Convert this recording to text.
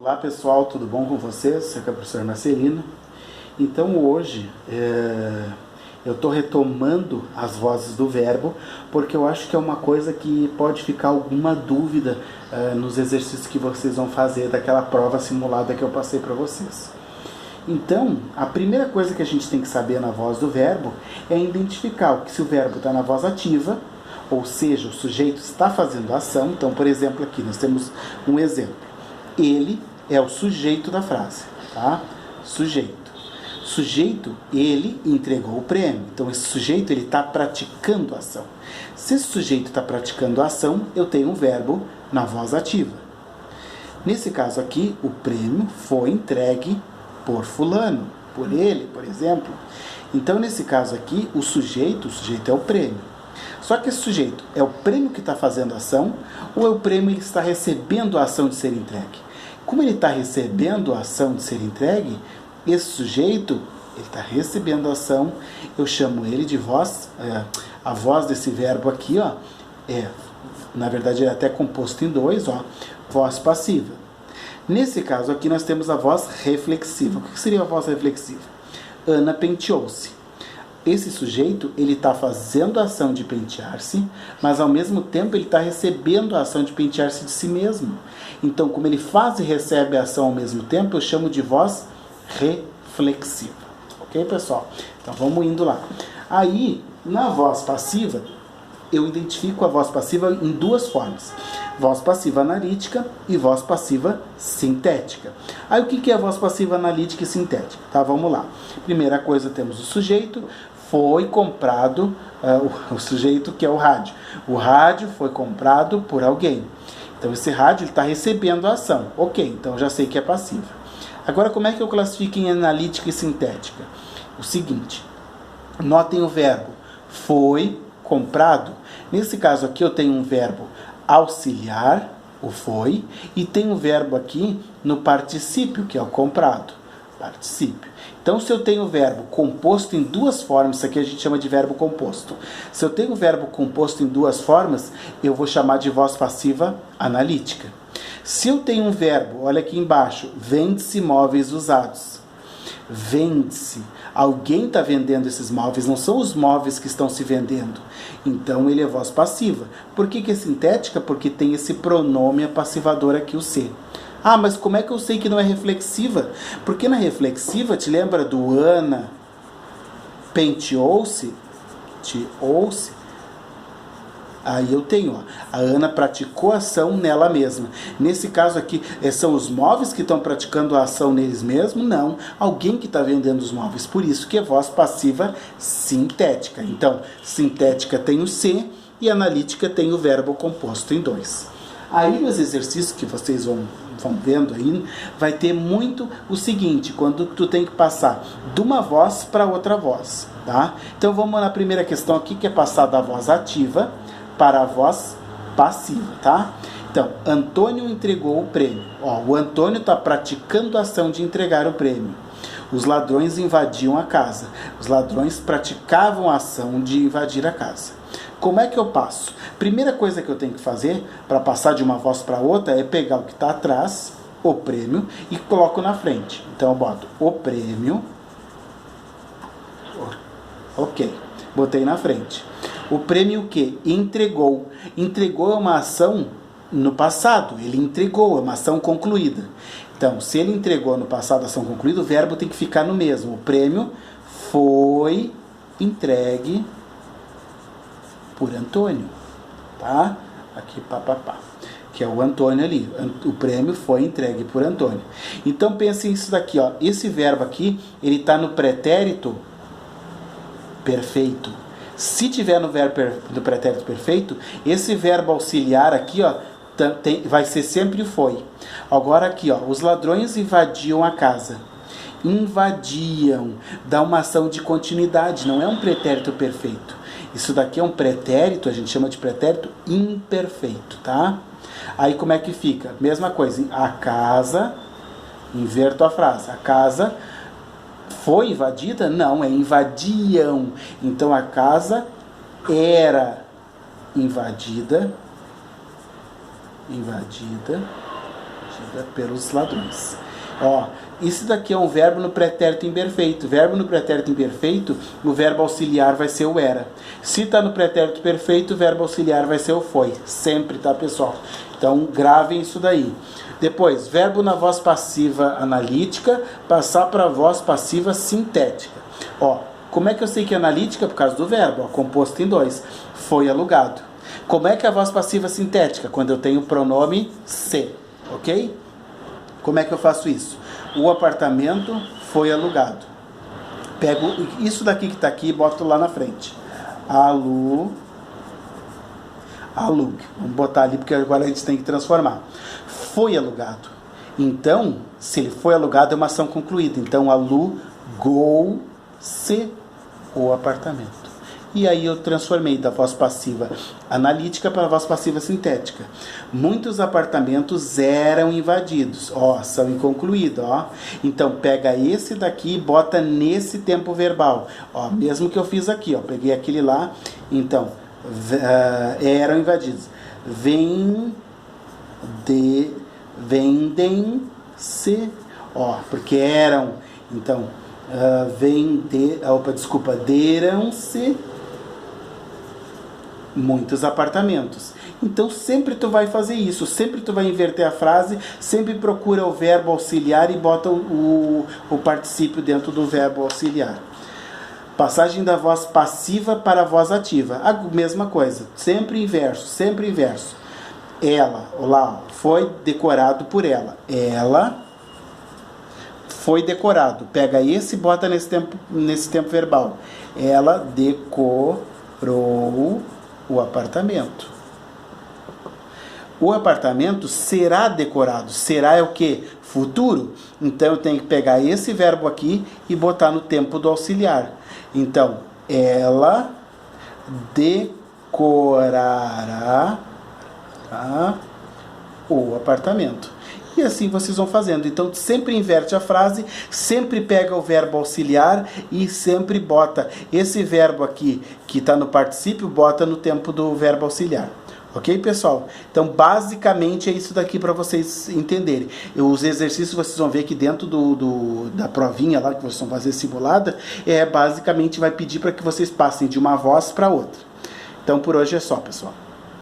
Olá pessoal, tudo bom com vocês? Aqui é o professor Marcelino. Então hoje eu estou retomando as vozes do verbo, porque eu acho que é uma coisa que pode ficar alguma dúvida nos exercícios que vocês vão fazer daquela prova simulada que eu passei para vocês. Então, a primeira coisa que a gente tem que saber na voz do verbo é identificar se o verbo está na voz ativa, ou seja, o sujeito está fazendo a ação. Então, por exemplo, aqui nós temos um exemplo. Ele é o sujeito da frase, tá? Sujeito. Sujeito, ele entregou o prêmio. Então, esse sujeito, ele está praticando a ação. Se esse sujeito está praticando a ação, eu tenho um verbo na voz ativa. Nesse caso aqui, o prêmio foi entregue por fulano, por ele, por exemplo. Então, nesse caso aqui, o sujeito é o prêmio. Só que esse sujeito é o prêmio que está fazendo a ação ou é o prêmio que está recebendo a ação de ser entregue? Como ele está recebendo a ação de ser entregue, esse sujeito, ele está recebendo a ação, eu chamo ele de voz, a voz desse verbo aqui, ó, na verdade ele é até composto em dois, ó, voz passiva. Nesse caso aqui nós temos a voz reflexiva. O que seria a voz reflexiva? Ana penteou-se. Esse sujeito, ele está fazendo a ação de pentear-se, mas ao mesmo tempo ele está recebendo a ação de pentear-se de si mesmo. Então, como ele faz e recebe a ação ao mesmo tempo, eu chamo de voz reflexiva. Ok, pessoal? Então, vamos indo lá. Aí, na voz passiva, eu identifico a voz passiva em duas formas. Voz passiva analítica e voz passiva sintética. Aí, o que é a voz passiva analítica e sintética? Tá, vamos lá. Primeira coisa, temos o sujeito. Foi comprado, o sujeito que é o rádio. O rádio foi comprado por alguém. Então, esse rádio está recebendo a ação. Ok, então eu já sei que é passiva. Agora, como é que eu classifico em analítica e sintética? O seguinte, notem o verbo foi comprado. Nesse caso aqui, eu tenho um verbo auxiliar, o foi, e tem um verbo aqui no particípio, que é o comprado. Particípio. Então, se eu tenho o verbo composto em duas formas, isso aqui a gente chama de verbo composto. Se eu tenho o verbo composto em duas formas, eu vou chamar de voz passiva analítica. Se eu tenho um verbo, olha aqui embaixo, vende-se móveis usados. Vende-se. Alguém está vendendo esses móveis, não são os móveis que estão se vendendo. Então, ele é voz passiva. Por que é sintética? Porque tem esse pronome apassivador aqui, o se. Ah, mas como é que eu sei que não é reflexiva? Porque na reflexiva, te lembra do Ana penteou-se? Te-ouce? Aí eu tenho, ó, a Ana praticou a ação nela mesma. Nesse caso aqui, são os móveis que estão praticando a ação neles mesmos? Não, alguém que está vendendo os móveis. Por isso que é voz passiva sintética. Então, sintética tem o se e analítica tem o verbo composto em dois. Aí nos exercícios que vocês vão vendo aí, vai ter muito o seguinte, quando tu tem que passar de uma voz para outra voz, tá? Então vamos na primeira questão aqui, que é passar da voz ativa para a voz passiva, tá? Então, Antônio entregou o prêmio. Ó, o Antônio está praticando a ação de entregar o prêmio. Os ladrões invadiam a casa. Os ladrões praticavam a ação de invadir a casa. Como é que eu passo? Primeira coisa que eu tenho que fazer para passar de uma voz para outra é pegar o que está atrás, o prêmio, e coloco na frente. Então eu boto o prêmio. Ok, botei na frente. O prêmio o quê? Entregou. Entregou é uma ação no passado. Ele entregou, é uma ação concluída. Então, se ele entregou no passado a ação concluída, o verbo tem que ficar no mesmo. O prêmio foi entregue por Antônio, tá? Aqui, papapá, que é o Antônio ali. O prêmio foi entregue por Antônio. Então, pense nisso daqui, ó. Esse verbo aqui, ele está no pretérito perfeito. Se tiver no pretérito perfeito, esse verbo auxiliar aqui, ó, vai ser sempre foi. Agora aqui, ó, os ladrões invadiam a casa. Invadiam, dá uma ação de continuidade, não é um pretérito perfeito. Isso daqui é um pretérito, a gente chama de pretérito imperfeito, tá? Aí como é que fica? Mesma coisa, a casa, inverto a frase, a casa foi invadida? Não, é invadiam. Então a casa era invadida, pelos ladrões. Ó, isso daqui é um verbo no pretérito imperfeito. Verbo no pretérito imperfeito, o verbo auxiliar vai ser o era. Se está no pretérito perfeito, o verbo auxiliar vai ser o foi. Sempre, tá, pessoal? Então, gravem isso daí. Depois, verbo na voz passiva analítica, passar para a voz passiva sintética. Ó, como é que eu sei que é analítica? Por causa do verbo, ó, composto em dois. Foi alugado. Como é que é a voz passiva sintética? Quando eu tenho o pronome se, ok? Como é que eu faço isso? O apartamento foi alugado. Pego isso daqui que está aqui e boto lá na frente. Alugue. Vamos botar ali porque agora a gente tem que transformar. Foi alugado. Então, se ele foi alugado, é uma ação concluída. Então, alugou-se o apartamento. E aí eu transformei da voz passiva analítica para a voz passiva sintética. Muitos apartamentos eram invadidos. Ó, ação inconcluída, ó. Então, pega esse daqui e bota nesse tempo verbal. Ó, mesmo que eu fiz aqui, ó. Peguei aquele lá. Então, eram invadidos. Vendem-se. Ó, porque eram. Então, deram-se muitos apartamentos. Então sempre tu vai fazer isso, sempre tu vai inverter a frase, sempre procura o verbo auxiliar e bota o particípio dentro do verbo auxiliar. Passagem da voz passiva para a voz ativa, a mesma coisa, sempre inverso, sempre inverso. Ela, lá, foi decorado por ela. Ela foi decorado. Pega esse e bota nesse tempo verbal. Ela decorou o apartamento. O apartamento será decorado. Será é o que? Futuro. Então eu tenho que pegar esse verbo aqui e botar no tempo do auxiliar. Então, ela decorará o apartamento. E assim vocês vão fazendo. Então sempre inverte a frase, sempre pega o verbo auxiliar e sempre bota esse verbo aqui que está no particípio, bota no tempo do verbo auxiliar. Ok, pessoal? Então basicamente é isso daqui para vocês entenderem. Os exercícios vocês vão ver que dentro da provinha lá que vocês vão fazer simulada, basicamente vai pedir para que vocês passem de uma voz para outra. Então por hoje é só, pessoal.